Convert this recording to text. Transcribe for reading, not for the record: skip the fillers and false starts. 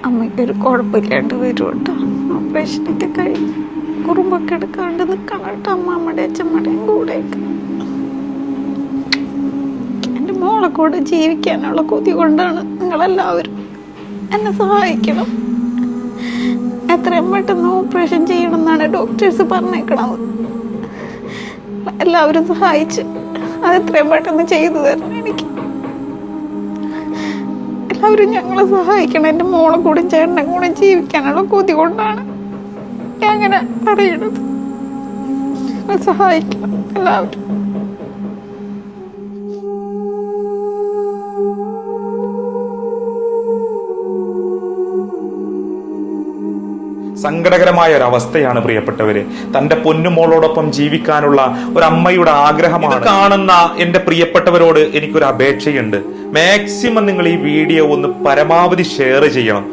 അമ്മയ്ക്കൊരു കുഴപ്പമില്ലാണ്ട് വരും കേട്ടോ. ഓപ്പറേഷനൊക്കെ കഴിഞ്ഞ് കുറുമ്പൊക്കെ എടുക്കാണ്ട് നിൽക്കണം കേട്ടോ. അമ്മമ്മയുടെ അച്ഛമ്മയുടെയും കൂടെയൊക്കെ എൻ്റെ മോളെ കൂടെ ജീവിക്കാനുള്ള കൊതി കൊണ്ടാണ് നിങ്ങളെല്ലാവരും എന്നെ സഹായിക്കണം. എത്രയും പെട്ടെന്ന് ഓപ്പറേഷൻ ചെയ്യണമെന്നാണ് ഡോക്ടേഴ്സ് പറഞ്ഞേക്കണത്. എല്ലാവരും സഹായിച്ച് അത് എത്രയും പെട്ടെന്ന് ചെയ്തു തരണം. എനിക്ക് എല്ലാവരും ഞങ്ങളെ സഹായിക്കണം. എൻ്റെ മോളെ കൂടെ ചേട്ടനെ കൂടെ ജീവിക്കാനുള്ള കൊതി കൊണ്ടാണ് ഞാൻ അങ്ങനെ പറയണത്. സഹായിക്കണം എല്ലാവരും. സങ്കടകരമായ ഒരവസ്ഥയാണ് പ്രിയപ്പെട്ടവര്. തന്റെ പൊന്നുമോളോടൊപ്പം ജീവിക്കാനുള്ള ഒരു അമ്മയുടെ ആഗ്രഹമാണ്. കാണുന്ന എന്റെ പ്രിയപ്പെട്ടവരോട് എനിക്കൊരു അപേക്ഷയുണ്ട്. മാക്സിമം നിങ്ങൾ ഈ വീഡിയോ ഒന്ന് പരമാവധി ഷെയർ ചെയ്യണം.